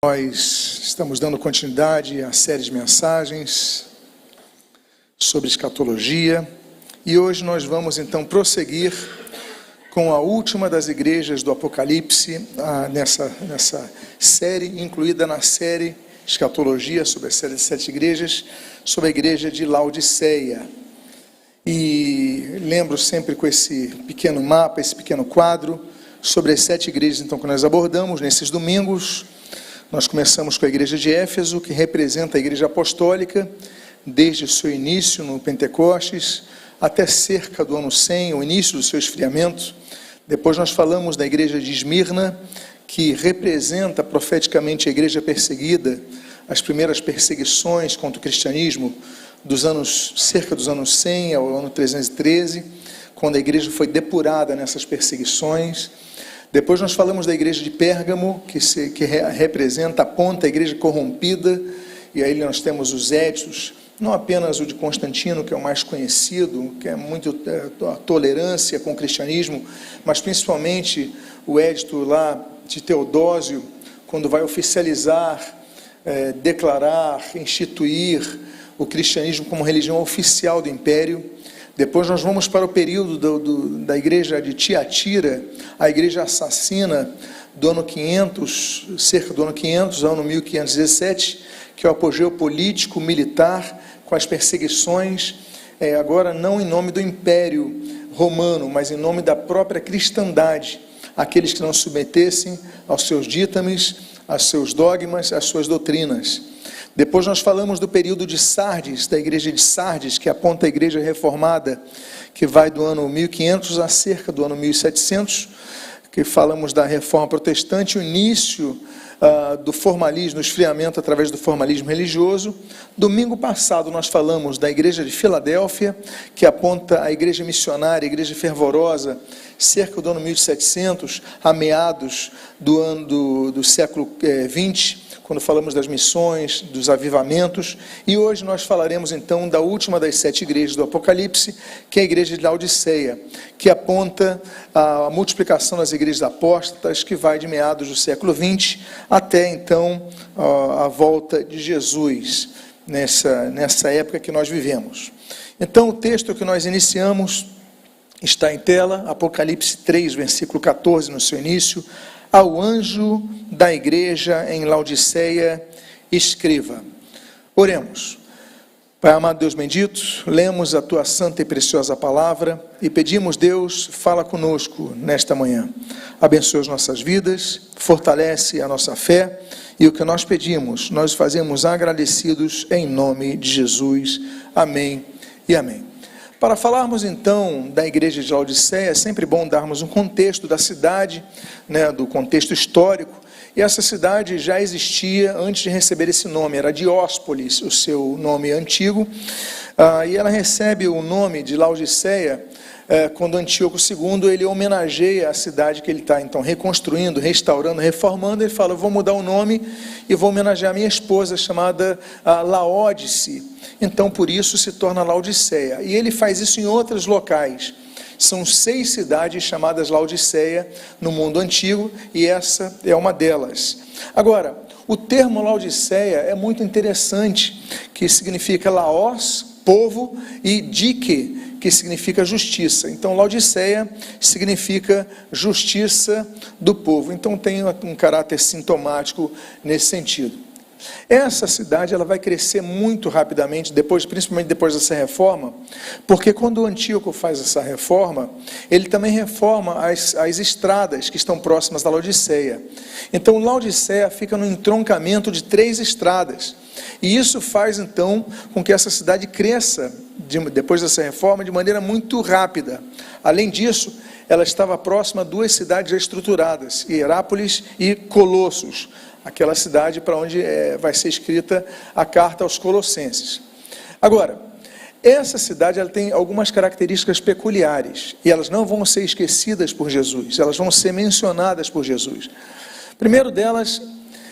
Nós estamos dando continuidade à série de mensagens sobre escatologia e hoje nós vamos então prosseguir com a última das igrejas do Apocalipse, nessa série, incluída na série Escatologia, sobre a série de 7 igrejas, sobre a igreja de Laodiceia. E lembro sempre com esse pequeno mapa, esse pequeno quadro, sobre as 7 igrejas então, que nós abordamos nesses domingos. Nós começamos com a igreja de Éfeso, que representa a igreja apostólica, desde o seu início no Pentecostes, até cerca do ano 100, o início do seu esfriamento. Depois nós falamos da igreja de Esmirna, que representa profeticamente a igreja perseguida, as primeiras perseguições contra o cristianismo, cerca dos anos 100 ao ano 313, quando a igreja foi depurada nessas perseguições. Depois nós falamos da igreja de Pérgamo, que representa, aponta a igreja corrompida, e aí nós temos os éditos, não apenas o de Constantino, que é o mais conhecido, que é muito a tolerância com o cristianismo, mas principalmente o édito lá de Teodósio, quando vai oficializar, declarar, instituir o cristianismo como religião oficial do império. Depois nós vamos para o período da igreja de Tiatira, a igreja assassina do ano 500, cerca do ano 500, ano 1517, que é o apogeu político, militar, com as perseguições, agora não em nome do Império Romano, mas em nome da própria cristandade, aqueles que não submetessem aos seus ditames, aos seus dogmas, às suas doutrinas. Depois nós falamos do período de Sardes, da igreja de Sardes, que aponta a igreja reformada, que vai do ano 1500 a cerca do ano 1700, que falamos da reforma protestante, o início do formalismo, o esfriamento através do formalismo religioso. Domingo passado nós falamos da igreja de Filadélfia, que aponta a igreja missionária, a igreja fervorosa, cerca do ano 1700, a meados do século 20, quando falamos das missões, dos avivamentos. E hoje nós falaremos então da última das 7 igrejas do Apocalipse, que é a igreja de Laodiceia, que aponta a multiplicação das igrejas apóstatas, que vai de meados do século 20 até então a volta de Jesus, nessa época que nós vivemos. Então o texto que nós iniciamos está em tela, Apocalipse 3, versículo 14, no seu início. Ao anjo da igreja em Laodiceia, escreva. Oremos. Pai amado, Deus bendito, lemos a tua santa e preciosa palavra e pedimos, Deus, fala conosco nesta manhã. Abençoa as nossas vidas, fortalece a nossa fé e o que nós pedimos, nós fazemos agradecidos em nome de Jesus. Amém e amém. Para falarmos então da igreja de Laodiceia, é sempre bom darmos um contexto da cidade, do contexto histórico, e essa cidade já existia antes de receber esse nome, era Dióspolis, o seu nome antigo, e ela recebe o nome de Laodiceia quando Antíoco II ele homenageia a cidade que ele está então reconstruindo, restaurando, reformando. Ele fala: eu vou mudar o nome e vou homenagear a minha esposa, chamada Laódice. Então por isso se torna Laodiceia, e ele faz isso em outros locais. São 6 cidades chamadas Laodiceia no mundo antigo, e essa é uma delas. Agora, o termo Laodiceia é muito interessante, que significa Laos, povo, e Dike, que significa justiça. Então Laodiceia significa justiça do povo. Então tem um caráter sintomático nesse sentido. Essa cidade ela vai crescer muito rapidamente, principalmente depois dessa reforma, porque quando o Antíoco faz essa reforma, ele também reforma as estradas que estão próximas da Laodiceia. Então Laodiceia fica no entroncamento de 3 estradas, e isso faz então com que essa cidade cresça, depois dessa reforma, de maneira muito rápida. Além disso, ela estava próxima a 2 cidades já estruturadas, Hierápolis e Colossos, aquela cidade para onde vai ser escrita a carta aos Colossenses. Agora, essa cidade ela tem algumas características peculiares, e elas não vão ser esquecidas por Jesus, elas vão ser mencionadas por Jesus. Primeiro delas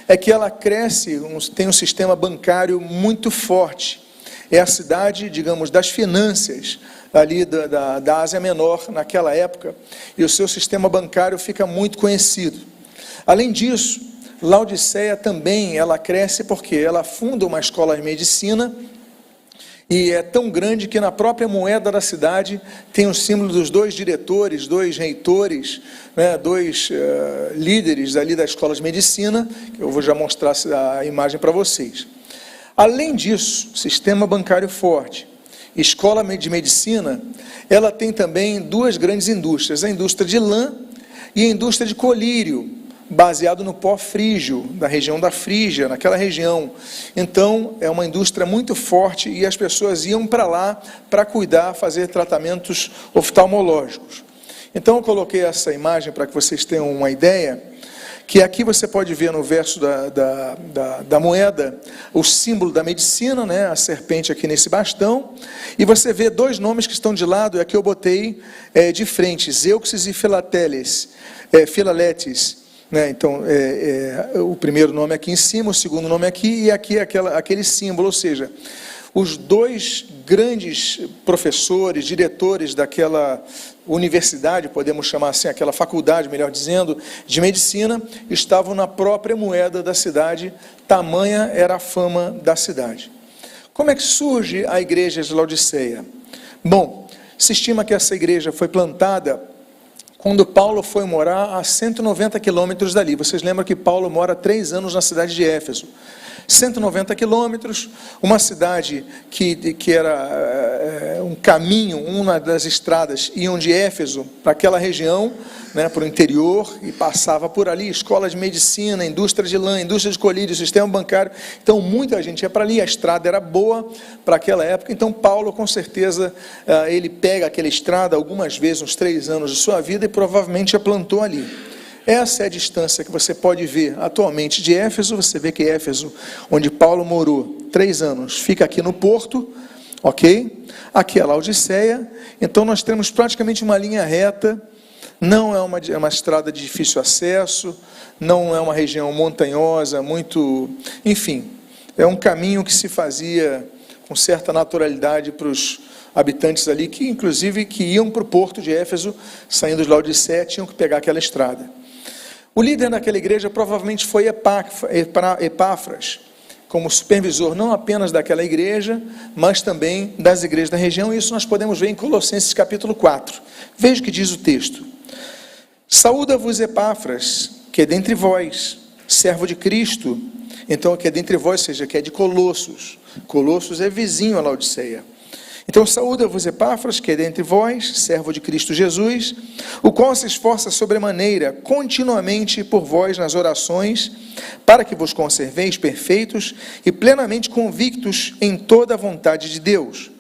é que ela cresce, tem um sistema bancário muito forte. É a cidade, digamos, das finanças, ali da Ásia Menor naquela época, e o seu sistema bancário fica muito conhecido. Além disso, Laodiceia também, ela cresce porque ela funda uma escola de medicina, e é tão grande que na própria moeda da cidade tem o símbolo dos 2 diretores, 2 reitores, né, 2 líderes ali da escola de medicina, que eu vou já mostrar a imagem para vocês. Além disso, sistema bancário forte, escola de medicina, ela tem também 2 grandes indústrias, a indústria de lã e a indústria de colírio, baseado no pó frígio, da região da Frígia, naquela região. Então, é uma indústria muito forte e as pessoas iam para lá para cuidar, fazer tratamentos oftalmológicos. Então, eu coloquei essa imagem para que vocês tenham uma ideia, que aqui você pode ver no verso da moeda, o símbolo da medicina, né, a serpente aqui nesse bastão, e você vê 2 nomes que estão de lado, e aqui eu botei de frente, Zeuxis e Filaletes, né? Então, o primeiro nome aqui em cima, o segundo nome aqui, e aqui aquele símbolo, ou seja, os 2 grandes professores, diretores daquela universidade, podemos chamar assim, aquela faculdade, melhor dizendo, de medicina, estavam na própria moeda da cidade, tamanha era a fama da cidade. Como é que surge a igreja de Laodiceia? Bom, se estima que essa igreja foi plantada quando Paulo foi morar a 190 quilômetros dali. Vocês lembram que Paulo mora 3 anos na cidade de Éfeso. 190 quilômetros, uma cidade que era um caminho, uma das estradas iam de Éfeso para aquela região, né, para o interior, e passava por ali, escola de medicina, indústria de lã, indústria de colírio, sistema bancário, então muita gente ia para ali, a estrada era boa para aquela época, então Paulo com certeza, ele pega aquela estrada algumas vezes, uns 3 anos de sua vida, e provavelmente a plantou ali. Essa é a distância que você pode ver atualmente de Éfeso. Você vê que Éfeso, onde Paulo morou 3 anos, fica aqui no porto, ok? Aqui é Laodiceia, então nós temos praticamente uma linha reta, não é uma estrada de difícil acesso, não é uma região montanhosa, muito, enfim, é um caminho que se fazia com certa naturalidade para os habitantes ali, que inclusive que iam para o porto de Éfeso, saindo de Laodiceia, tinham que pegar aquela estrada. O líder daquela igreja provavelmente foi Epáfras, como supervisor não apenas daquela igreja, mas também das igrejas da região. Isso nós podemos ver em Colossenses capítulo 4. Veja o que diz o texto. Saúda-vos Epáfras, que é dentre vós, servo de Cristo. Então, que é dentre vós, ou seja, que é de Colossos. Colossos é vizinho a Laodiceia. Então, saúda-vos Epáfras, que é dentre vós, servo de Cristo Jesus, o qual se esforça sobremaneira, continuamente por vós nas orações, para que vos conserveis perfeitos e plenamente convictos em toda a vontade de Deus.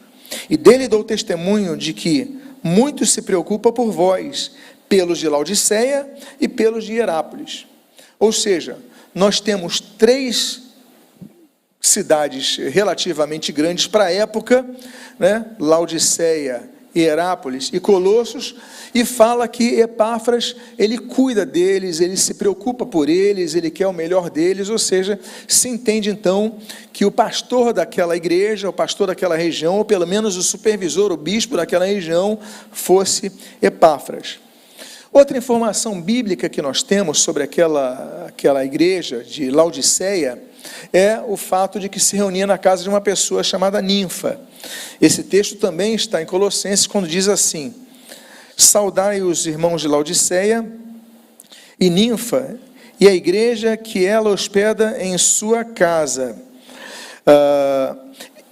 E dele dou testemunho de que muito se preocupa por vós, pelos de Laodiceia e pelos de Hierápolis. Ou seja, nós temos 3 cidades relativamente grandes para a época, né? Laodiceia, Hierápolis e Colossos, e fala que Epáfras, ele cuida deles, ele se preocupa por eles, ele quer o melhor deles, ou seja, se entende então que o pastor daquela igreja, o pastor daquela região, ou pelo menos o supervisor, o bispo daquela região, fosse Epáfras. Outra informação bíblica que nós temos sobre aquela igreja de Laodiceia é o fato de que se reunia na casa de uma pessoa chamada Ninfa. Esse texto também está em Colossenses, quando diz assim: saudai os irmãos de Laodiceia e Ninfa, e a igreja que ela hospeda em sua casa.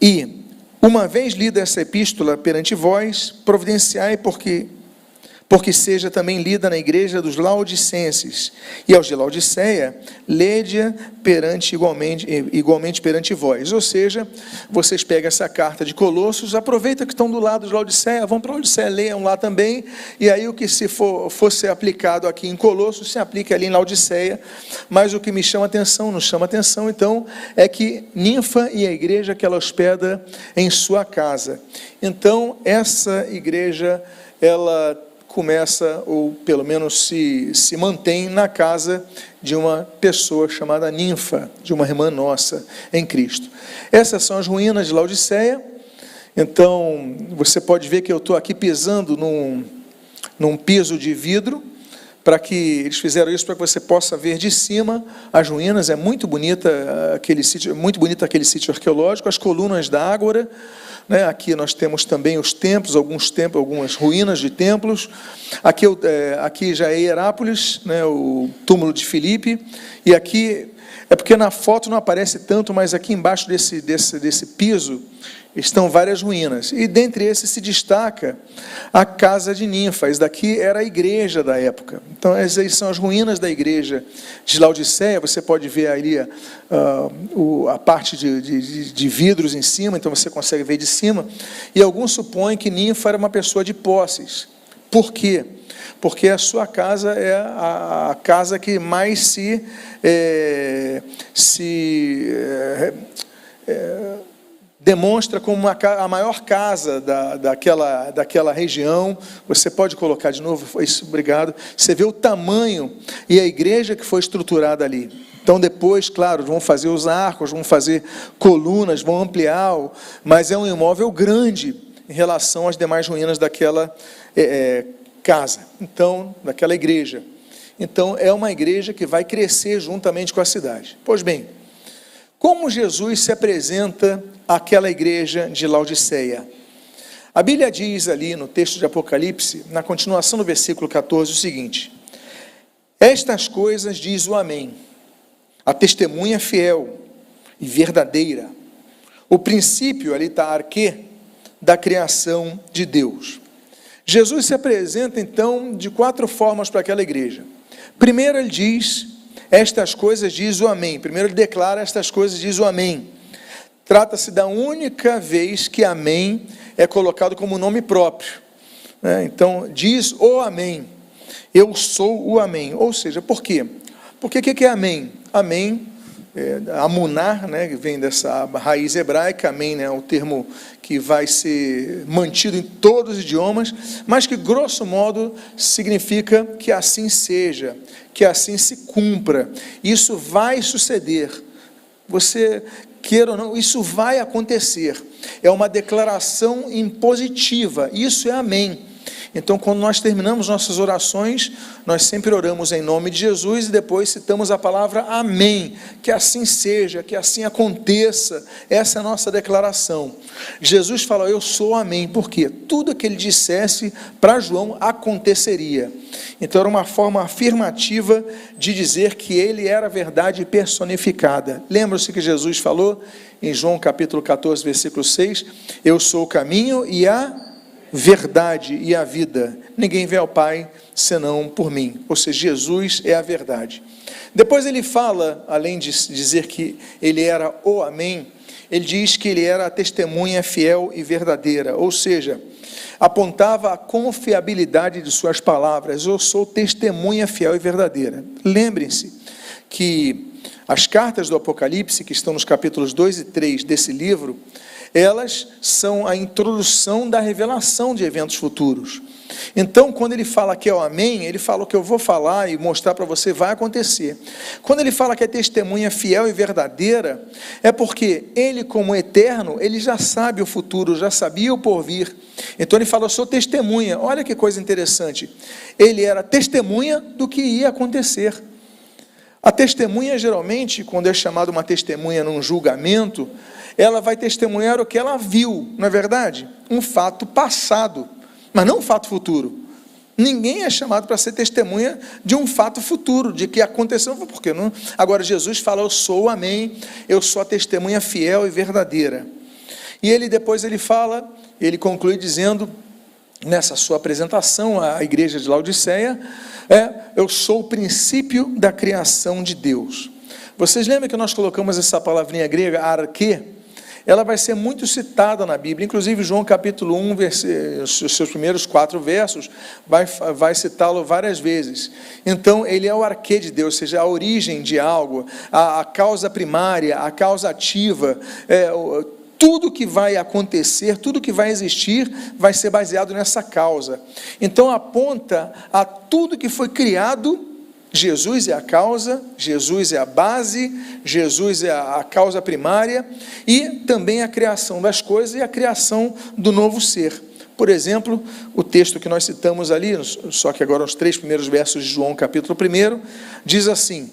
E, uma vez lida essa epístola perante vós, providenciai porque seja também lida na igreja dos laodicenses, e aos de Laodiceia, lede-a igualmente perante vós. Ou seja, vocês pegam essa carta de Colossos, aproveita que estão do lado de Laodiceia, vão para Laodiceia, leiam lá também, e aí o que se fosse aplicado aqui em Colossos, se aplica ali em Laodiceia. Mas o que me chama atenção, nos chama atenção, então, é que Ninfa e a igreja que ela hospeda em sua casa. Então, essa igreja, ela começa, ou pelo menos se mantém na casa de uma pessoa chamada Ninfa, de uma irmã nossa em Cristo. Essas são as ruínas de Laodiceia. Então, você pode ver que eu estou aqui pisando num piso de vidro, para que eles fizeram isso para que você possa ver de cima as ruínas. É muito bonita aquele sítio, muito bonito aquele sítio arqueológico, as colunas da Ágora, né? Aqui nós temos também os templos, algumas ruínas de templos. Aqui já é Hierápolis, né? O túmulo de Filipe, e aqui é porque na foto não aparece tanto, mas aqui embaixo desse piso estão várias ruínas, e dentre esses se destaca a casa de Ninfa. Isso daqui era a igreja da época. Então essas são as ruínas da igreja de Laodiceia. Você pode ver ali a parte de vidros em cima, então você consegue ver de cima, e alguns supõem que Ninfa era uma pessoa de posses. Por quê? Porque a sua casa é a casa que mais demonstra como a maior casa daquela região. Você pode colocar de novo, isso, obrigado. Você vê o tamanho e a igreja que foi estruturada ali. Então depois, claro, vão fazer os arcos, vão fazer colunas, vão ampliar, mas é um imóvel grande em relação às demais ruínas daquela casa, então, daquela igreja. Então é uma igreja que vai crescer juntamente com a cidade. Pois bem, como Jesus se apresenta àquela igreja de Laodiceia? A Bíblia diz ali no texto de Apocalipse, na continuação do versículo 14, o seguinte: estas coisas diz o Amém, a testemunha fiel e verdadeira, o princípio, ali está arquê, da criação de Deus. Jesus se apresenta então de 4 formas para aquela igreja. Primeiro ele diz: estas coisas diz o Amém. Primeiro ele declara: estas coisas diz o Amém. Trata-se da única vez que Amém é colocado como nome próprio. Então, diz o Amém. Eu sou o Amém. Ou seja, por quê? Porque o que é Amém? Amém, amunar, né, vem dessa raiz hebraica. Amém, né, é o termo que vai ser mantido em todos os idiomas, mas que, grosso modo, significa que assim seja, que assim se cumpra. Isso vai suceder. Você queira ou não, isso vai acontecer. É uma declaração impositiva. Isso é amém. Então, quando nós terminamos nossas orações, nós sempre oramos em nome de Jesus e depois citamos a palavra amém, que assim seja, que assim aconteça. Essa é a nossa declaração. Jesus falou: eu sou amém, porque tudo que ele dissesse para João aconteceria. Então era uma forma afirmativa de dizer que ele era a verdade personificada. Lembra-se que Jesus falou em João capítulo 14, versículo 6, eu sou o caminho e a verdade e a vida, ninguém vê ao Pai senão por mim. Ou seja, Jesus é a verdade. Depois ele fala, além de dizer que ele era o Amém, ele diz que ele era a testemunha fiel e verdadeira, ou seja, apontava a confiabilidade de suas palavras. Eu sou testemunha fiel e verdadeira. Lembrem-se que as cartas do Apocalipse, que estão nos capítulos 2 e 3 desse livro, elas são a introdução da revelação de eventos futuros. Então, quando ele fala que é o amém, ele fala o que eu vou falar e mostrar para você vai acontecer. Quando ele fala que é testemunha fiel e verdadeira, é porque ele, como eterno, ele já sabe o futuro, já sabia o porvir. Então ele fala: eu sou testemunha. Olha que coisa interessante. Ele era testemunha do que ia acontecer. A testemunha, geralmente, quando é chamada uma testemunha num julgamento, ela vai testemunhar o que ela viu, não é verdade? Um fato passado, mas não um fato futuro. Ninguém é chamado para ser testemunha de um fato futuro, de que aconteceu, porque não. Agora Jesus fala: eu sou o amém, eu sou a testemunha fiel e verdadeira. E ele depois ele conclui dizendo, nessa sua apresentação à igreja de Laodiceia, eu sou o princípio da criação de Deus. Vocês lembram que nós colocamos essa palavrinha grega, arquê? Ela vai ser muito citada na Bíblia, inclusive João capítulo 1, os seus primeiros 4 versos, vai citá-lo várias vezes. Então, ele é o arquê de Deus, ou seja, a origem de algo, a causa primária, a causa ativa, tudo que vai acontecer, tudo que vai existir, vai ser baseado nessa causa. Então, aponta a tudo que foi criado. Jesus é a causa, Jesus é a base, Jesus é a causa primária, e também a criação das coisas e a criação do novo ser. Por exemplo, o texto que nós citamos ali, só que agora os 3 primeiros versos de João, capítulo 1, diz assim: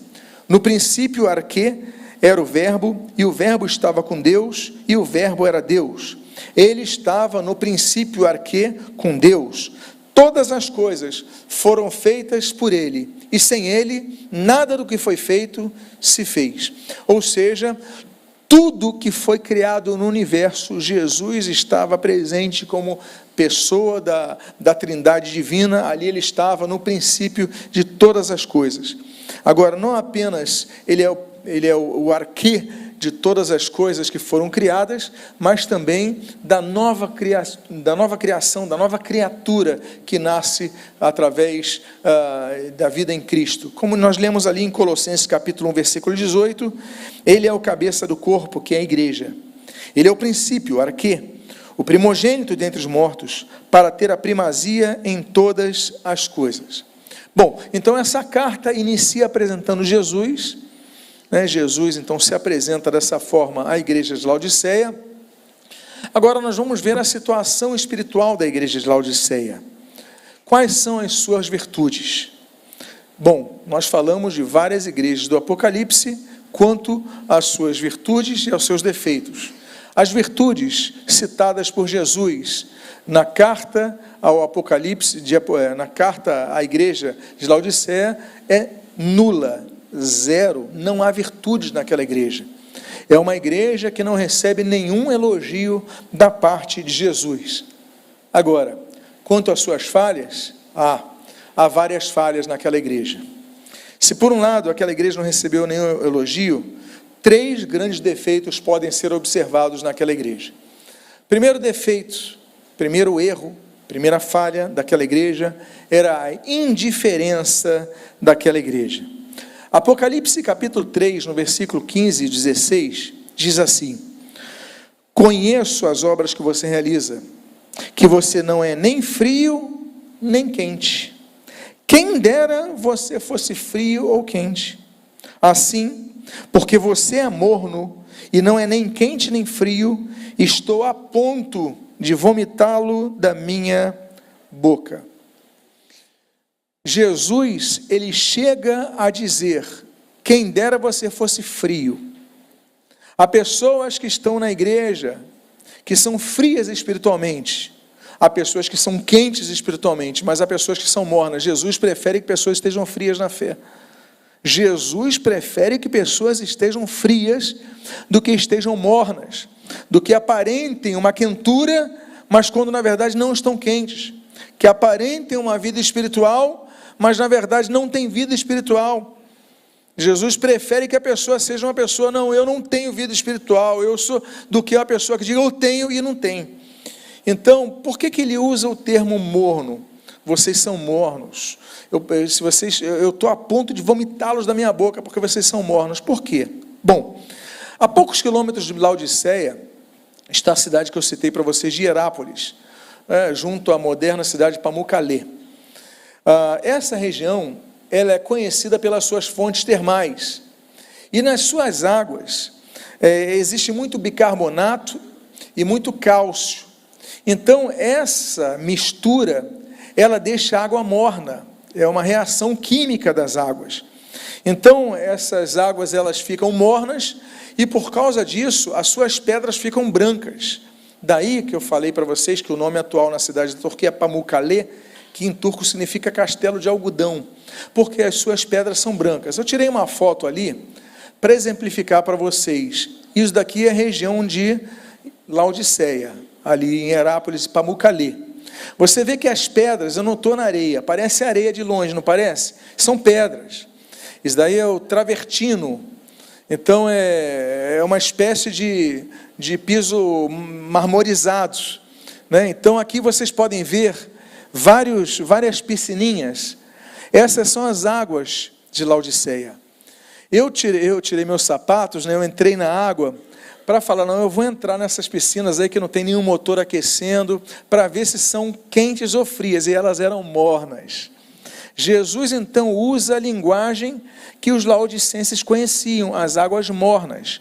no princípio arquê era o verbo, e o verbo estava com Deus, e o verbo era Deus. Ele estava no princípio arquê com Deus. Todas as coisas foram feitas por ele, e sem ele, nada do que foi feito se fez. Ou seja, tudo que foi criado no universo, Jesus estava presente como pessoa da Trindade Divina. Ali ele estava no princípio de todas as coisas. Agora, não apenas ele é o arquê de todas as coisas que foram criadas, mas também da nova criação, da nova criatura que nasce através da vida em Cristo. Como nós lemos ali em Colossenses capítulo 1, versículo 18, ele é o cabeça do corpo, que é a igreja. Ele é o princípio, o arquê, o primogênito dentre os mortos, para ter a primazia em todas as coisas. Bom, então essa carta inicia apresentando Jesus. Jesus então se apresenta dessa forma à igreja de Laodiceia. Agora nós vamos ver a situação espiritual da igreja de Laodiceia. Quais são as suas virtudes? Bom, nós falamos de várias igrejas do Apocalipse quanto às suas virtudes e aos seus defeitos. As virtudes citadas por Jesus na carta ao Apocalipse, na carta à igreja de Laodiceia, é nula. 0, não há virtudes naquela igreja. É uma igreja que não recebe nenhum elogio da parte de Jesus. Agora, quanto às suas falhas, há várias falhas naquela igreja. Se por um lado aquela igreja não recebeu nenhum elogio, 3 grandes defeitos podem ser observados naquela igreja. Primeiro defeito, primeiro erro, primeira falha daquela igreja era a indiferença daquela igreja. Apocalipse capítulo 3, no versículo 15 e 16, diz assim: conheço as obras que você realiza, que você não é nem frio, nem quente. Quem dera você fosse frio ou quente. Assim, porque você é morno, e não é nem quente nem frio, estou a ponto de vomitá-lo da minha boca. Jesus, ele chega a dizer: quem dera você fosse frio. Há pessoas que estão na igreja que são frias espiritualmente, há pessoas que são quentes espiritualmente, mas há pessoas que são mornas. Jesus prefere que pessoas estejam frias na fé. Jesus prefere que pessoas estejam frias do que estejam mornas, do que aparentem uma quentura, mas quando na verdade não estão quentes, que aparentem uma vida espiritual, mas na verdade não tem vida espiritual. Jesus prefere que a pessoa seja uma pessoa: não, eu não tenho vida espiritual, eu sou, do que uma pessoa que diga eu tenho e não tem. Então, por que ele usa o termo morno? Vocês são mornos. Eu estou a ponto de vomitá-los da minha boca, porque vocês são mornos. Por quê? Bom, a poucos quilômetros de Laodiceia está a cidade que eu citei para vocês, de Hierápolis, junto à moderna cidade de Pamukkale. Essa região, ela é conhecida pelas suas fontes termais, e nas suas águas existe muito bicarbonato e muito cálcio. Então essa mistura, ela deixa a água morna, é uma reação química das águas. Então essas águas, elas ficam mornas, e por causa disso as suas pedras ficam brancas. Daí que eu falei para vocês que o nome atual na cidade da Turquia é Pamukkale, que em turco significa castelo de algodão, porque as suas pedras são brancas. Eu tirei uma foto ali para exemplificar para vocês. Isso daqui é a região de Laodiceia, ali em Hierápolis, Pamukkale. Você vê que as pedras, eu não estou na areia, parece areia de longe, não parece? São pedras. Isso daí é o travertino. Então é uma espécie de piso marmorizado, né? Então aqui vocês podem ver várias piscininhas. Essas são as águas de Laodiceia. Eu tirei meus sapatos, né? Eu entrei na água para falar: não, eu vou entrar nessas piscinas aí que não tem nenhum motor aquecendo, para ver se são quentes ou frias, e elas eram mornas. Jesus então usa a linguagem que os laodicenses conheciam, as águas mornas.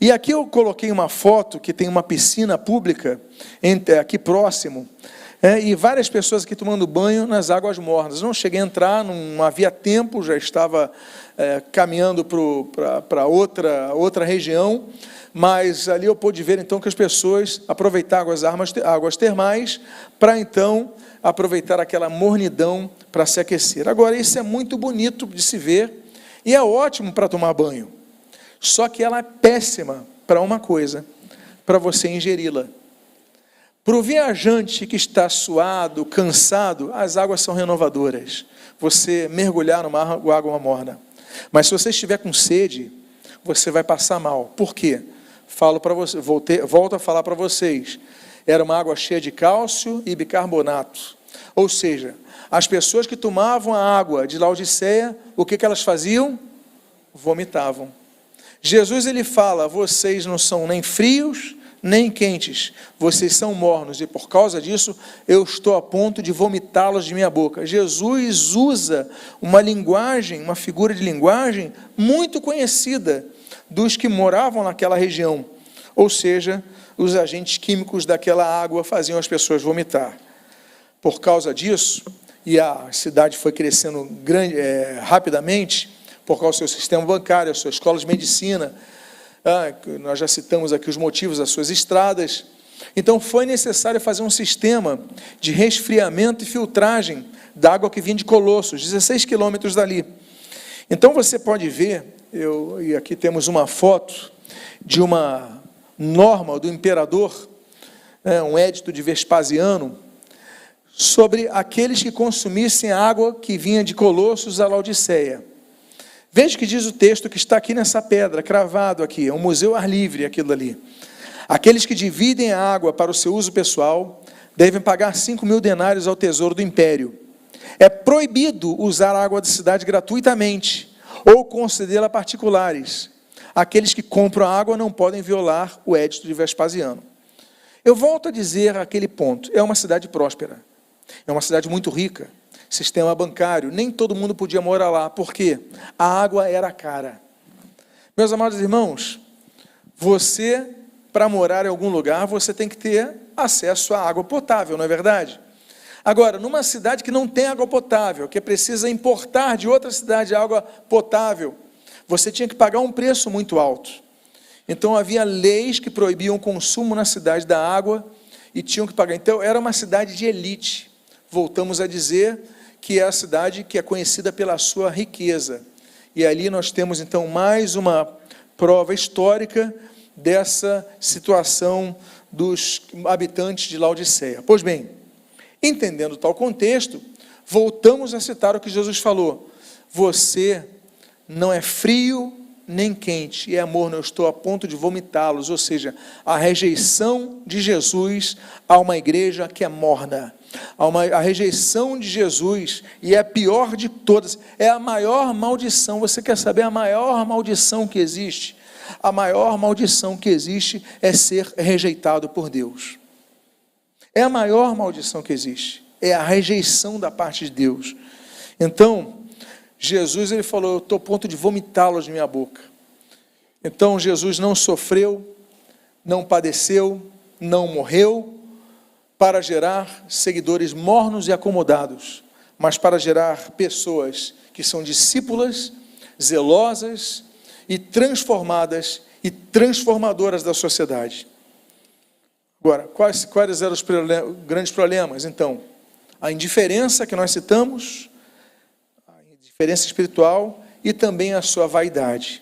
E aqui eu coloquei uma foto que tem uma piscina pública aqui próximo, E várias pessoas aqui tomando banho nas águas mornas. Não cheguei a entrar, não havia tempo, já estava caminhando para outra região, mas ali eu pude ver então que as pessoas aproveitavam as águas termais para então aproveitar aquela mornidão para se aquecer. Agora, isso é muito bonito de se ver e é ótimo para tomar banho, só que ela é péssima para uma coisa, para você ingeri-la. Para o viajante que está suado, cansado, as águas são renovadoras. Você mergulhar numa água morna. Mas se você estiver com sede, você vai passar mal. Por quê? Volto a falar para vocês. Era uma água cheia de cálcio e bicarbonato. Ou seja, as pessoas que tomavam a água de Laodiceia, o que elas faziam? Vomitavam. Jesus, ele fala, vocês não são nem frios, nem quentes, vocês são mornos, e por causa disso, eu estou a ponto de vomitá-los de minha boca. Jesus usa uma linguagem, uma figura de linguagem muito conhecida dos que moravam naquela região, ou seja, os agentes químicos daquela água faziam as pessoas vomitar. Por causa disso, e a cidade foi crescendo rapidamente, por causa do seu sistema bancário, a sua escola de medicina, nós já citamos aqui os motivos das suas estradas. Então foi necessário fazer um sistema de resfriamento e filtragem da água que vinha de Colossos, 16 quilômetros dali. Então você pode ver, e aqui temos uma foto de uma norma do imperador, um edito de Vespasiano, sobre aqueles que consumissem a água que vinha de Colossos a Laodiceia. Veja o que diz o texto que está aqui nessa pedra, cravado aqui, é um museu ar livre aquilo ali. Aqueles que dividem a água para o seu uso pessoal, devem pagar 5.000 denários ao tesouro do império. É proibido usar a água da cidade gratuitamente, ou concedê-la a particulares. Aqueles que compram a água não podem violar o edito de Vespasiano. Eu volto a dizer aquele ponto, é uma cidade próspera, é uma cidade muito rica, sistema bancário, nem todo mundo podia morar lá, porque a água era cara. Meus amados irmãos, você, para morar em algum lugar, você tem que ter acesso à água potável, não é verdade? Agora, numa cidade que não tem água potável, que precisa importar de outra cidade água potável, você tinha que pagar um preço muito alto. Então, havia leis que proibiam o consumo na cidade da água e tinham que pagar. Então, era uma cidade de elite. Voltamos a dizer que é a cidade que é conhecida pela sua riqueza. E ali nós temos, então, mais uma prova histórica dessa situação dos habitantes de Laodiceia. Pois bem, entendendo tal contexto, voltamos a citar o que Jesus falou. Você não é frio nem quente, e amor, eu estou a ponto de vomitá-los, ou seja, a rejeição de Jesus a uma igreja que é morna, a rejeição de Jesus, e é a pior de todas, é a maior maldição. Você quer saber a maior maldição que existe? A maior maldição que existe é ser rejeitado por Deus. É a maior maldição que existe, é a rejeição da parte de Deus. Então, Jesus, ele falou, eu estou a ponto de vomitá-los de minha boca. Então, Jesus não sofreu, não padeceu, não morreu, para gerar seguidores mornos e acomodados, mas para gerar pessoas que são discípulas, zelosas e transformadas e transformadoras da sociedade. Agora, quais eram os grandes problemas? Então, a indiferença que nós citamos, indiferença espiritual e também a sua vaidade.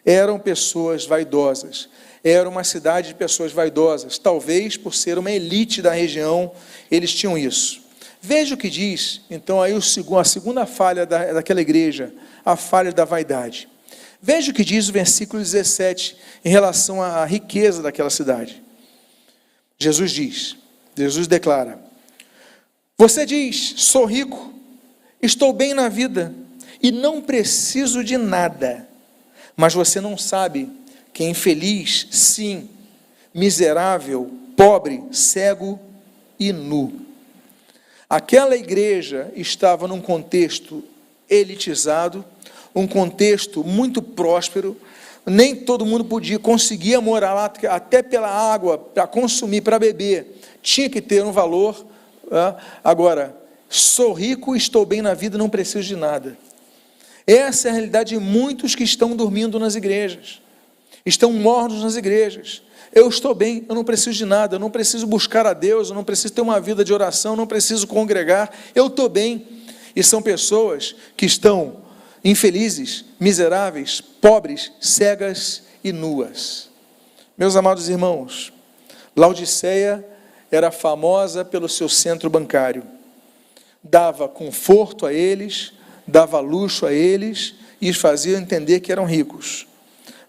Eram pessoas vaidosas, era uma cidade de pessoas vaidosas, talvez por ser uma elite da região, eles tinham isso. Veja o que diz, então, aí a segunda falha daquela igreja, a falha da vaidade. Veja o que diz o versículo 17, em relação à riqueza daquela cidade. Jesus declara, você diz, sou rico, estou bem na vida, e não preciso de nada, mas você não sabe que é infeliz, sim, miserável, pobre, cego e nu. Aquela igreja estava num contexto elitizado, um contexto muito próspero, nem todo mundo conseguia morar lá, até pela água, para consumir, para beber, tinha que ter um valor Agora, sou rico, estou bem na vida, não preciso de nada. Essa é a realidade de muitos que estão dormindo nas igrejas, estão mornos nas igrejas. Eu estou bem, eu não preciso de nada, eu não preciso buscar a Deus, eu não preciso ter uma vida de oração, eu não preciso congregar, eu estou bem. E são pessoas que estão infelizes, miseráveis, pobres, cegas e nuas. Meus amados irmãos, Laodiceia era famosa pelo seu centro bancário. Dava conforto a eles, dava luxo a eles e os fazia entender que eram ricos.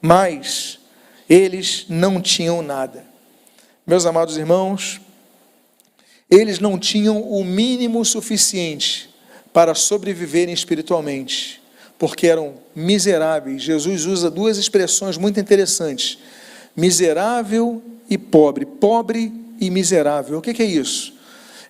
Mas eles não tinham nada. Meus amados irmãos, eles não tinham o mínimo suficiente para sobreviverem espiritualmente, porque eram miseráveis. Jesus usa duas expressões muito interessantes: miserável e pobre, pobre e miserável. O que é isso?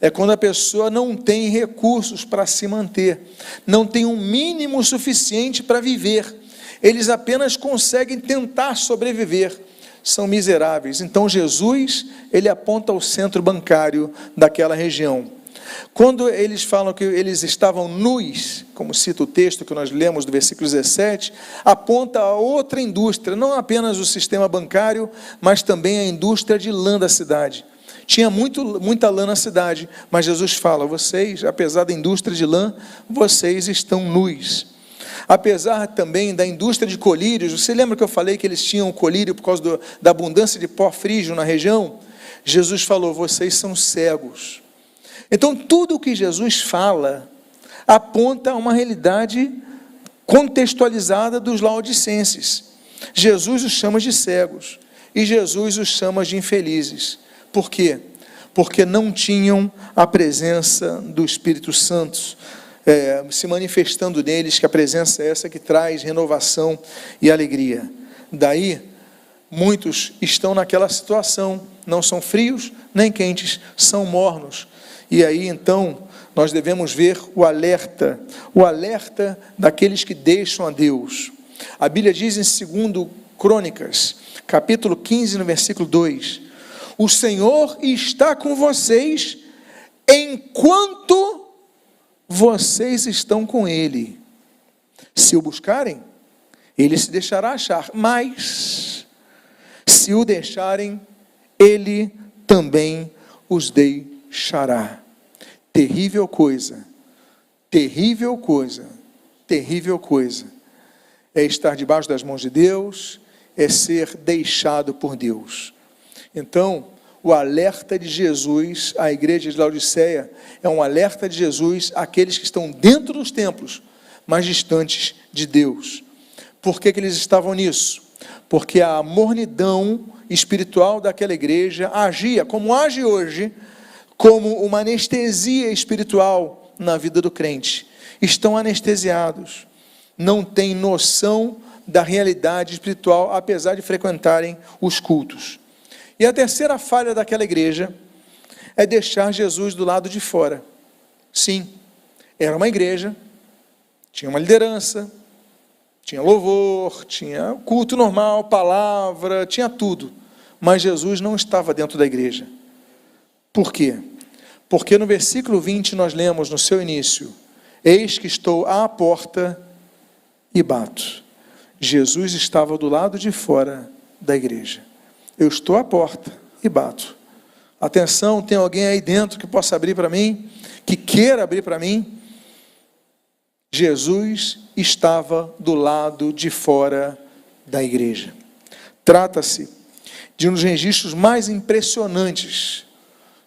É quando a pessoa não tem recursos para se manter, não tem um mínimo suficiente para viver, eles apenas conseguem tentar sobreviver, são miseráveis. Então Jesus, ele aponta ao centro bancário daquela região. Quando eles falam que eles estavam nus, como cita o texto que nós lemos do versículo 17, aponta a outra indústria, não apenas o sistema bancário, mas também a indústria de lã da cidade. Tinha muita lã na cidade, mas Jesus fala: vocês, apesar da indústria de lã, vocês estão nus. Apesar também da indústria de colírios, você lembra que eu falei que eles tinham colírio por causa da abundância de pó frígio na região? Jesus falou: vocês são cegos. Então, tudo o que Jesus fala aponta a uma realidade contextualizada dos laodicenses. Jesus os chama de cegos e Jesus os chama de infelizes. Por quê? Porque não tinham a presença do Espírito Santo se manifestando neles, que a presença é essa que traz renovação e alegria. Daí, muitos estão naquela situação, não são frios nem quentes, são mornos. E aí, então, nós devemos ver o alerta daqueles que deixam a Deus. A Bíblia diz em 2 Crônicas, capítulo 15, no versículo 2, o Senhor está com vocês enquanto vocês estão com Ele. Se o buscarem, Ele se deixará achar, mas se o deixarem, Ele também os deixará. Terrível coisa, terrível coisa, terrível coisa é estar debaixo das mãos de Deus, é ser deixado por Deus. Então, o alerta de Jesus à igreja de Laodiceia é um alerta de Jesus àqueles que estão dentro dos templos, mas distantes de Deus. Por que eles estavam nisso? Porque a mornidão espiritual daquela igreja agia, como age hoje, como uma anestesia espiritual na vida do crente. Estão anestesiados, não têm noção da realidade espiritual, apesar de frequentarem os cultos. E a terceira falha daquela igreja é deixar Jesus do lado de fora. Sim, era uma igreja, tinha uma liderança, tinha louvor, tinha culto normal, palavra, tinha tudo. Mas Jesus não estava dentro da igreja. Por quê? Porque no versículo 20 nós lemos no seu início: eis que estou à porta e bato. Jesus estava do lado de fora da igreja. Eu estou à porta e bato. Atenção, tem alguém aí dentro que possa abrir para mim? Que queira abrir para mim? Jesus estava do lado de fora da igreja. Trata-se de um dos registros mais impressionantes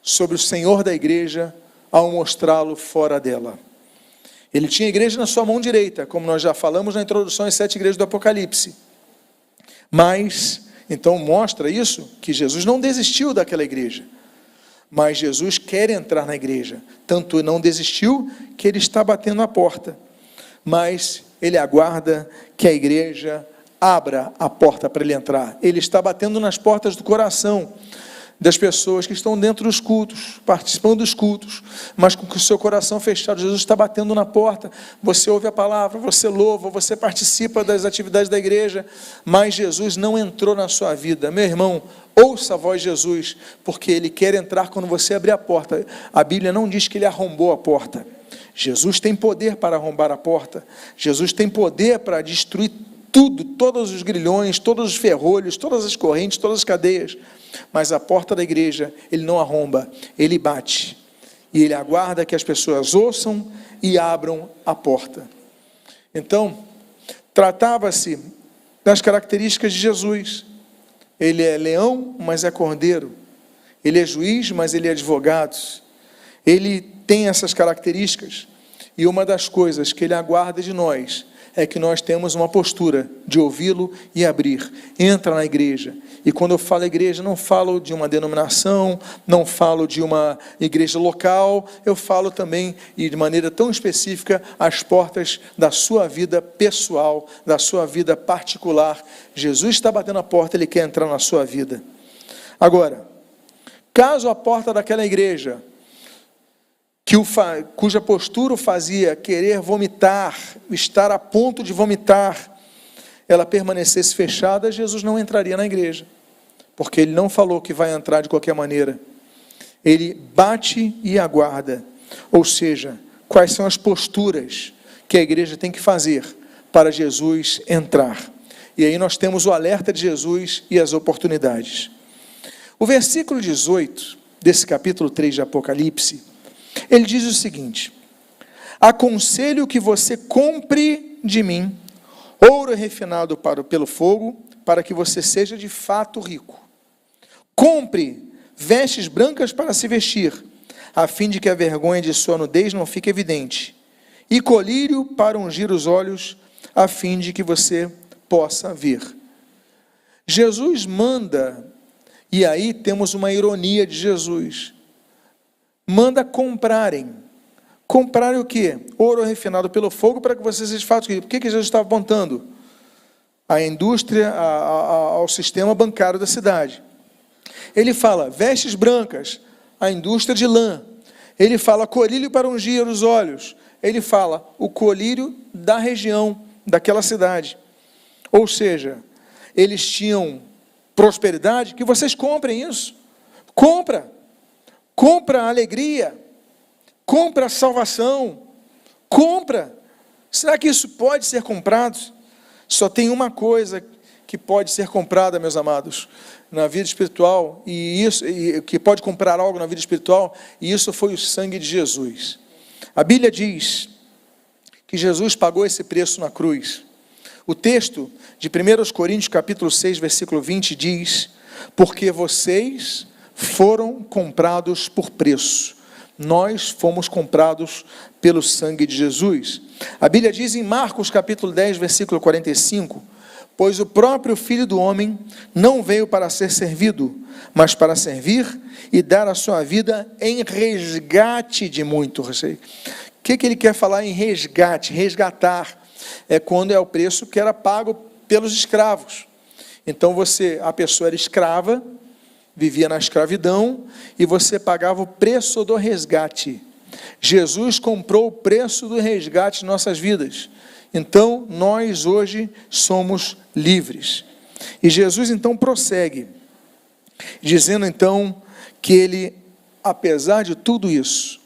sobre o Senhor da igreja ao mostrá-lo fora dela. Ele tinha a igreja na sua mão direita, como nós já falamos na introdução às 7 igrejas do Apocalipse. Mas, então mostra isso, que Jesus não desistiu daquela igreja. Mas Jesus quer entrar na igreja. Tanto não desistiu, que ele está batendo a porta. Mas ele aguarda que a igreja abra a porta para ele entrar. Ele está batendo nas portas do coração das pessoas que estão dentro dos cultos, participando dos cultos, mas com o seu coração fechado. Jesus está batendo na porta, você ouve a palavra, você louva, você participa das atividades da igreja, mas Jesus não entrou na sua vida. Meu irmão, ouça a voz de Jesus, porque Ele quer entrar quando você abrir a porta. A Bíblia não diz que Ele arrombou a porta. Jesus tem poder para arrombar a porta, Jesus tem poder para destruir tudo, todos os grilhões, todos os ferrolhos, todas as correntes, todas as cadeias, mas a porta da igreja, Ele não arromba, Ele bate, e Ele aguarda que as pessoas ouçam e abram a porta. Então, tratava-se das características de Jesus. Ele é leão, mas é cordeiro, Ele é juiz, mas Ele é advogado, Ele tem essas características, e uma das coisas que Ele aguarda de nós, é que nós temos uma postura de ouvi-lo e abrir. Entra na igreja, e quando eu falo igreja, não falo de uma denominação, não falo de uma igreja local, eu falo também, e de maneira tão específica, as portas da sua vida pessoal, da sua vida particular. Jesus está batendo a porta, Ele quer entrar na sua vida. Agora, caso a porta daquela igreja, cuja postura o fazia querer vomitar, estar a ponto de vomitar, ela permanecesse fechada, Jesus não entraria na igreja, porque Ele não falou que vai entrar de qualquer maneira. Ele bate e aguarda, ou seja, quais são as posturas que a igreja tem que fazer para Jesus entrar. E aí nós temos o alerta de Jesus e as oportunidades. O versículo 18 desse capítulo 3 de Apocalipse, ele diz o seguinte: aconselho que você compre de mim ouro refinado pelo fogo, para que você seja de fato rico. Compre vestes brancas para se vestir, a fim de que a vergonha de sua nudez não fique evidente, e colírio para ungir os olhos, a fim de que você possa ver. Jesus manda, e aí temos uma ironia de Jesus, manda comprarem o quê? Ouro refinado pelo fogo, para que você seja de fato rico. Por que Jesus estava apontando? A indústria, ao sistema bancário da cidade. Ele fala vestes brancas, a indústria de lã. Ele fala colírio para ungir os olhos. Ele fala o colírio da região, daquela cidade. Ou seja, eles tinham prosperidade, que vocês comprem isso. Compra a alegria, compra a salvação, compra. Será que isso pode ser comprado? Só tem uma coisa que pode ser comprada, meus amados, na vida espiritual, e que pode comprar algo na vida espiritual, e isso foi o sangue de Jesus. A Bíblia diz que Jesus pagou esse preço na cruz. O texto de 1 Coríntios capítulo 6, versículo 20 diz: porque vocês foram comprados por preço. Nós fomos comprados pelo sangue de Jesus. A Bíblia diz em Marcos capítulo 10, versículo 45, pois o próprio Filho do Homem não veio para ser servido, mas para servir e dar a sua vida em resgate de muitos. O que ele quer falar em resgate? Resgatar é quando é o preço que era pago pelos escravos. Então a pessoa era escrava, vivia na escravidão, e você pagava o preço do resgate. Jesus comprou o preço do resgate em nossas vidas. Então, nós hoje somos livres. E Jesus então prossegue, dizendo então que Ele, apesar de tudo isso,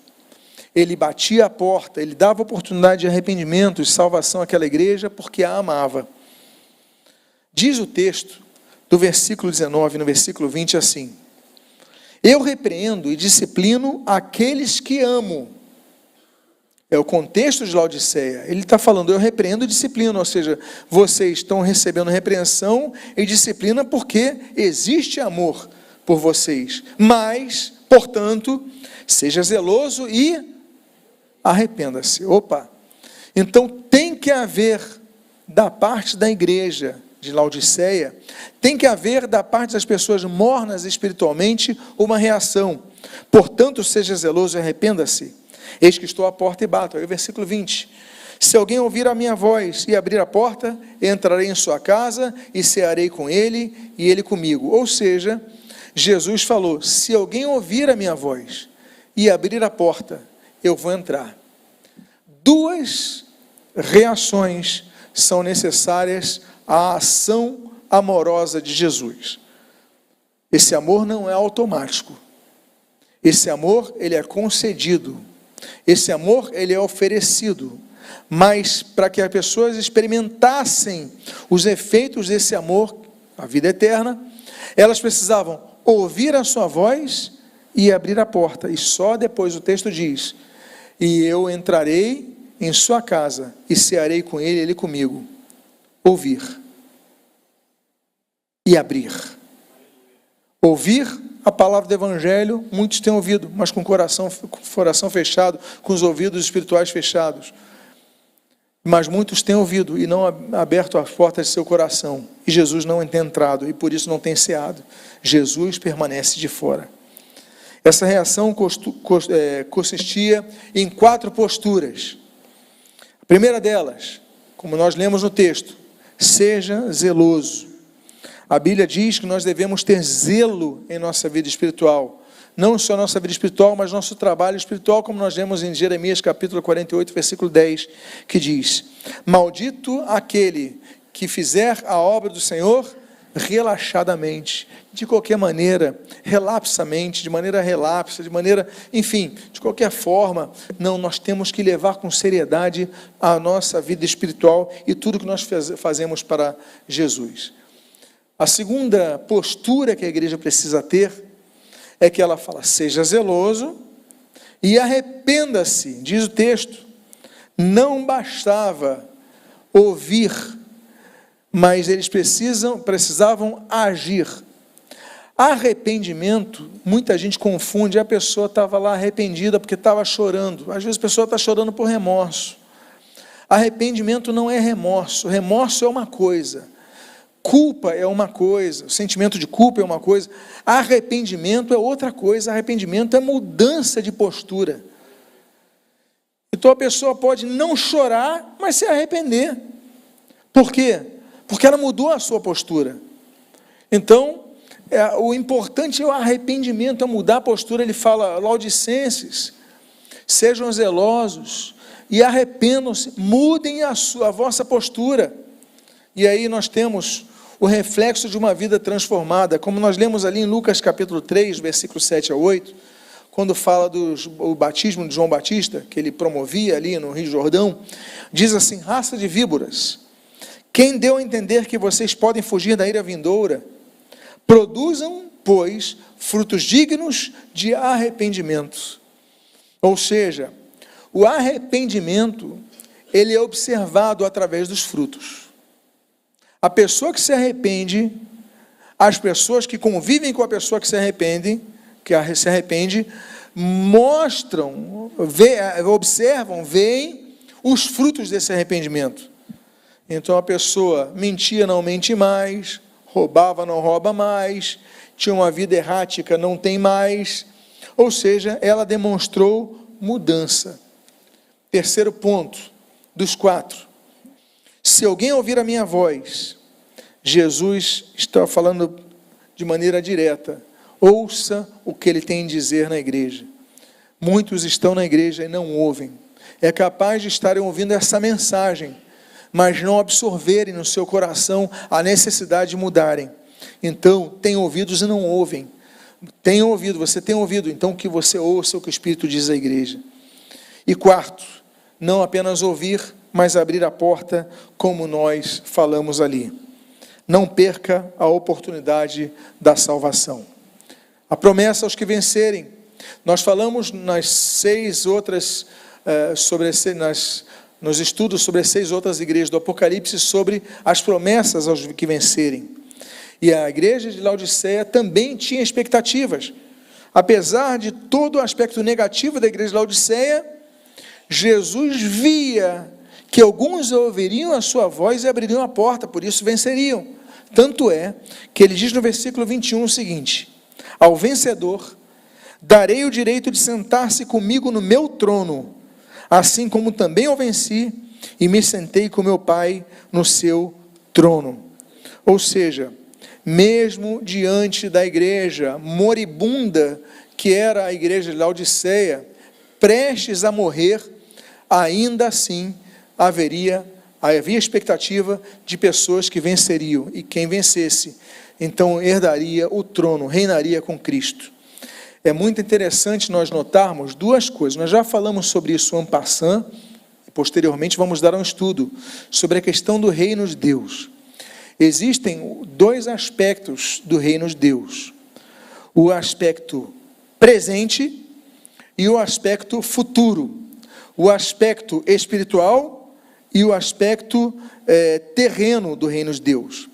Ele batia a porta, Ele dava oportunidade de arrependimento e salvação àquela igreja, porque a amava. Diz o texto, do versículo 19, no versículo 20, assim: eu repreendo e disciplino aqueles que amo. É o contexto de Laodiceia. Ele está falando, eu repreendo e disciplino, ou seja, vocês estão recebendo repreensão e disciplina porque existe amor por vocês. Mas, portanto, seja zeloso e arrependa-se. Então tem que haver da parte da igreja de Laodiceia, tem que haver da parte das pessoas mornas espiritualmente uma reação. Portanto, seja zeloso e arrependa-se. Eis que estou à porta e bato. Aí o versículo 20. Se alguém ouvir a minha voz e abrir a porta, entrarei em sua casa e cearei com ele e ele comigo. Ou seja, Jesus falou: se alguém ouvir a minha voz e abrir a porta, eu vou entrar. Duas reações são necessárias à ação amorosa de Jesus. Esse amor não é automático. Esse amor, ele é concedido. Esse amor, ele é oferecido. Mas para que as pessoas experimentassem os efeitos desse amor, a vida eterna, elas precisavam ouvir a sua voz e abrir a porta. E só depois o texto diz: e eu entrarei em sua casa e cearei com ele, ele comigo. Ouvir e abrir. Ouvir a palavra do Evangelho, muitos têm ouvido, mas com o coração fechado, com os ouvidos espirituais fechados. Mas muitos têm ouvido e não aberto as portas de seu coração. E Jesus não tem entrado e por isso não tem ceado. Jesus permanece de fora. Essa reação consistia em 4 posturas. A primeira delas, como nós lemos no texto: seja zeloso. A Bíblia diz que nós devemos ter zelo em nossa vida espiritual. Não só nossa vida espiritual, mas nosso trabalho espiritual, como nós lemos em Jeremias capítulo 48, versículo 10, que diz: maldito aquele que fizer a obra do Senhor relaxadamente, de qualquer maneira, relapsamente, de maneira relapsa, de maneira, enfim, de qualquer forma. Não, nós temos que levar com seriedade a nossa vida espiritual e tudo que nós fazemos para Jesus. A segunda postura que a igreja precisa ter é que ela fala: seja zeloso e arrependa-se. Diz o texto, não bastava ouvir, mas eles precisavam agir. Arrependimento, muita gente confunde, a pessoa estava lá arrependida porque estava chorando. Às vezes a pessoa está chorando por remorso. Arrependimento não é remorso. Remorso é uma coisa. Culpa é uma coisa, o sentimento de culpa é uma coisa, arrependimento é outra coisa. Arrependimento é mudança de postura. Então a pessoa pode não chorar, mas se arrepender. Por quê? Porque ela mudou a sua postura. Então, o importante é o arrependimento, é mudar a postura. Ele fala: Laodicenses, sejam zelosos e arrependam-se, mudem a vossa postura. E aí nós temos o reflexo de uma vida transformada, como nós lemos ali em Lucas capítulo 3, versículo 7 a 8, quando fala do batismo de João Batista, que ele promovia ali no Rio Jordão. Diz assim: raça de víboras, quem deu a entender que vocês podem fugir da ira vindoura? Produzam, pois, frutos dignos de arrependimento. Ou seja, o arrependimento, ele é observado através dos frutos. A pessoa que se arrepende, as pessoas que convivem com a pessoa que se arrepende, mostram, observam, veem os frutos desse arrependimento. Então a pessoa mentia, não mente mais, roubava, não rouba mais, tinha uma vida errática, não tem mais. Ou seja, ela demonstrou mudança. Terceiro ponto dos 4. Se alguém ouvir a minha voz, Jesus está falando de maneira direta: ouça o que ele tem a dizer na igreja. Muitos estão na igreja e não ouvem. É capaz de estarem ouvindo essa mensagem, mas não absorverem no seu coração a necessidade de mudarem. Então, tem ouvidos e não ouvem. Tem ouvido, você tem ouvido, então que você ouça o que o Espírito diz à igreja. E 4, não apenas ouvir, mas abrir a porta, como nós falamos ali. Não perca a oportunidade da salvação. A promessa aos que vencerem. Nós falamos nas 6 outras, nos estudos sobre as 6 outras igrejas do Apocalipse, sobre as promessas aos que vencerem. E a igreja de Laodiceia também tinha expectativas. Apesar de todo o aspecto negativo da igreja de Laodiceia, Jesus via que alguns ouviriam a sua voz e abririam a porta, por isso venceriam. Tanto é que ele diz no versículo 21 o seguinte: ao vencedor darei o direito de sentar-se comigo no meu trono, assim como também eu venci e me sentei com meu Pai no seu trono. Ou seja, mesmo diante da igreja moribunda, que era a igreja de Laodiceia, prestes a morrer, ainda assim havia expectativa de pessoas que venceriam, e quem vencesse, então herdaria o trono, reinaria com Cristo. É muito interessante nós notarmos duas coisas. Nós já falamos sobre isso en passant, e posteriormente vamos dar um estudo sobre a questão do reino de Deus. Existem dois aspectos do reino de Deus: o aspecto presente e o aspecto futuro, o aspecto espiritual e o aspecto terreno do reino de Deus.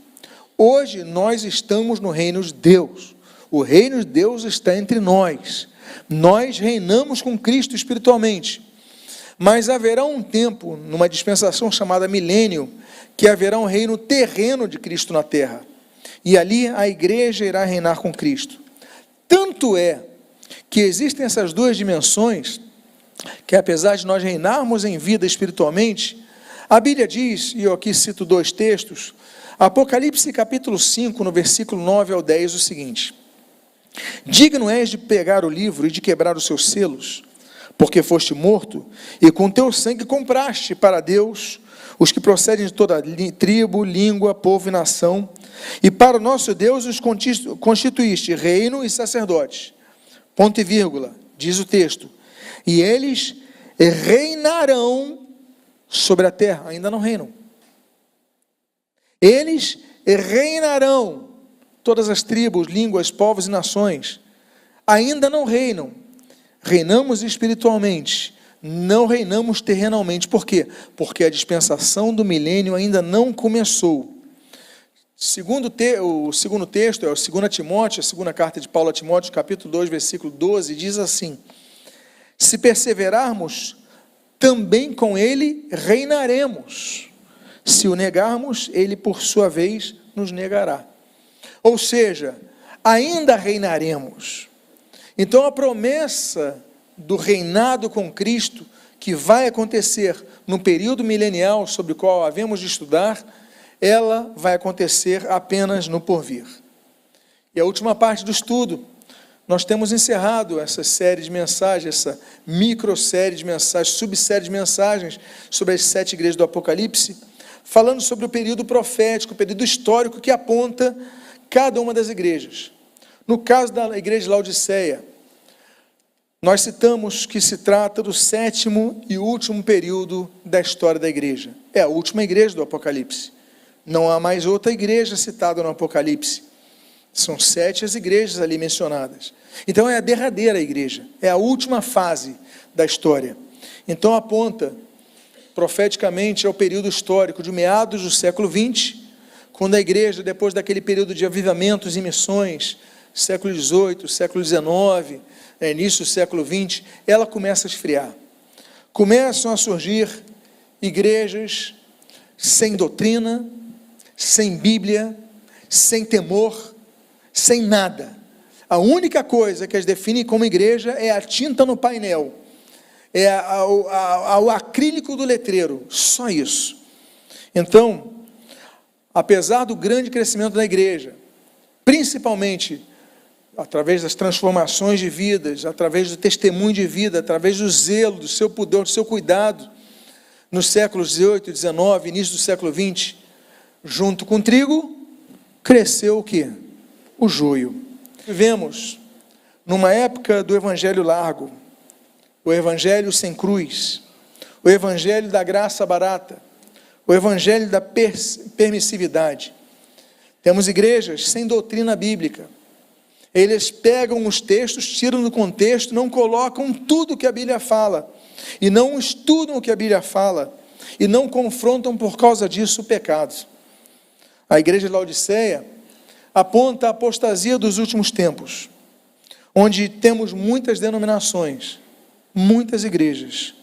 Hoje nós estamos no reino de Deus. O reino de Deus está entre nós. Nós reinamos com Cristo espiritualmente. Mas haverá um tempo, numa dispensação chamada milênio, que haverá um reino terreno de Cristo na terra. E ali a igreja irá reinar com Cristo. Tanto é que existem essas duas dimensões, que apesar de nós reinarmos em vida espiritualmente, a Bíblia diz, e eu aqui cito dois textos, Apocalipse capítulo 5, no versículo 9 ao 10, o seguinte: digno és de pegar o livro e de quebrar os seus selos, porque foste morto, e com teu sangue compraste para Deus os que procedem de toda tribo, língua, povo e nação, e para o nosso Deus os constituíste reino e sacerdotes. Ponto e vírgula, diz o texto, e eles reinarão sobre a terra. Ainda não reinam. Eles reinarão, todas as tribos, línguas, povos e nações, ainda não reinam. Reinamos espiritualmente, não reinamos terrenalmente. Por quê? Porque a dispensação do milênio ainda não começou. O segundo texto é o 2 Timóteo, a segunda carta de Paulo a Timóteo, capítulo 2, versículo 12, diz assim: se perseverarmos, também com ele reinaremos. Se o negarmos, ele por sua vez nos negará. Ou seja, ainda reinaremos. Então a promessa do reinado com Cristo, que vai acontecer no período milenial sobre o qual havemos de estudar, ela vai acontecer apenas no porvir. E a última parte do estudo, nós temos encerrado essa série de mensagens, essa microsérie de mensagens, subsérie de mensagens sobre as 7 igrejas do Apocalipse, falando sobre o período profético, o período histórico que aponta cada uma das igrejas. No caso da igreja de Laodiceia, nós citamos que se trata do 7º e último período da história da igreja. É a última igreja do Apocalipse. Não há mais outra igreja citada no Apocalipse. São 7 as igrejas ali mencionadas. Então é a derradeira igreja, é a última fase da história. Então aponta profeticamente ao período histórico de meados do século XX, quando a igreja, depois daquele período de avivamentos e missões, século XVIII, século XIX, início do século XX, ela começa a esfriar. Começam a surgir igrejas sem doutrina, sem Bíblia, sem temor, sem nada. A única coisa que as define como igreja é a tinta no painel, é o acrílico do letreiro, só isso. Então, apesar do grande crescimento da igreja, principalmente através das transformações de vidas, através do testemunho de vida, através do zelo, do seu pudor, do seu cuidado, nos séculos 18, 19, início do século 20, junto com o trigo, cresceu o quê? O joio. Vivemos numa época do evangelho largo, o evangelho sem cruz, o evangelho da graça barata, o evangelho da permissividade. Temos igrejas sem doutrina bíblica. Eles pegam os textos, tiram do contexto, não colocam tudo o que a Bíblia fala, e não estudam o que a Bíblia fala, e não confrontam por causa disso o pecado. A igreja de Laodiceia aponta a apostasia dos últimos tempos, onde temos muitas denominações, muitas igrejas,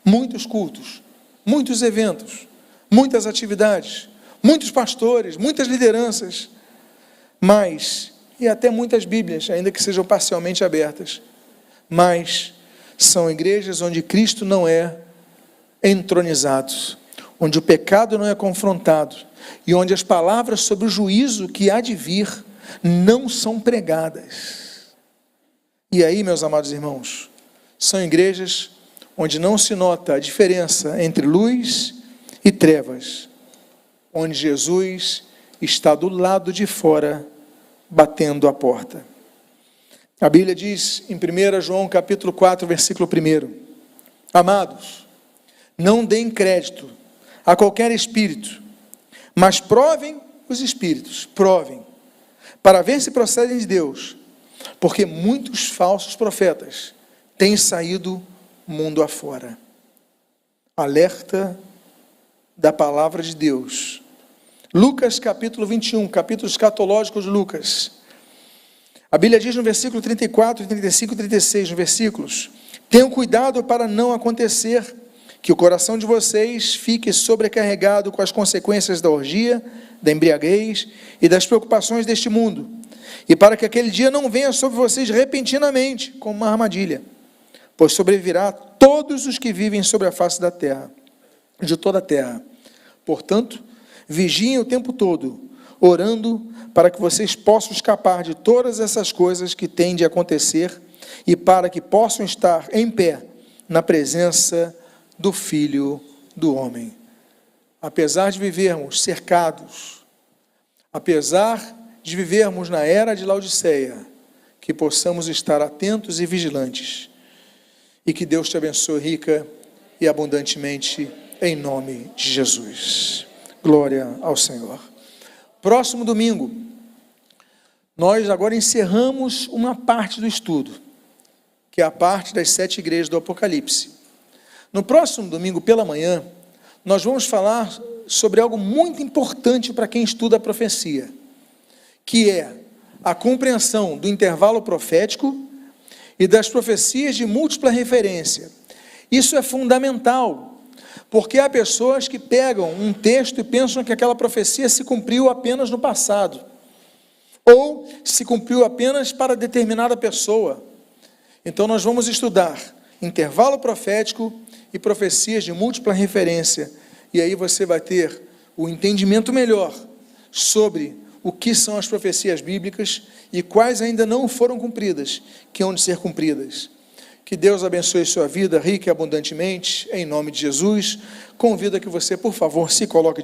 muitos cultos, muitos eventos, muitas atividades, muitos pastores, muitas lideranças, mas, e até muitas Bíblias, ainda que sejam parcialmente abertas, mas são igrejas onde Cristo não é entronizado, onde o pecado não é confrontado e onde as palavras sobre o juízo que há de vir não são pregadas. E aí, meus amados irmãos, são igrejas onde não se nota a diferença entre luz e trevas, onde Jesus está do lado de fora, batendo a porta. A Bíblia diz em 1 João capítulo 4, versículo 1: Amados, não deem crédito a qualquer espírito, mas provem os espíritos, provem, para ver se procedem de Deus, porque muitos falsos profetas têm saído mundo afora. Alerta da palavra de Deus. Lucas capítulo 21, capítulo escatológico de Lucas. A Bíblia diz no versículo 34, 35 e 36, nos versículos: Tenham cuidado para não acontecer que o coração de vocês fique sobrecarregado com as consequências da orgia, da embriaguez e das preocupações deste mundo, e para que aquele dia não venha sobre vocês repentinamente, como uma armadilha, pois sobrevirá a todos os que vivem sobre a face da terra, de toda a terra. Portanto, vigiem o tempo todo, orando para que vocês possam escapar de todas essas coisas que têm de acontecer e para que possam estar em pé na presença do Filho do Homem. Apesar de vivermos cercados, apesar de vivermos na era de Laodiceia, que possamos estar atentos e vigilantes, e que Deus te abençoe rica e abundantemente, em nome de Jesus. Glória ao Senhor. Próximo domingo, nós agora encerramos uma parte do estudo, que é a parte das 7 igrejas do Apocalipse. No próximo domingo, pela manhã, nós vamos falar sobre algo muito importante para quem estuda a profecia, que é a compreensão do intervalo profético e das profecias de múltipla referência. Isso é fundamental, porque há pessoas que pegam um texto e pensam que aquela profecia se cumpriu apenas no passado, ou se cumpriu apenas para determinada pessoa. Então nós vamos estudar intervalo profético e profecias de múltipla referência, e aí você vai ter o entendimento melhor sobre o que são as profecias bíblicas e quais ainda não foram cumpridas, que hão de ser cumpridas. Que Deus abençoe sua vida rica e abundantemente, em nome de Jesus. Convido a que você, por favor, se coloque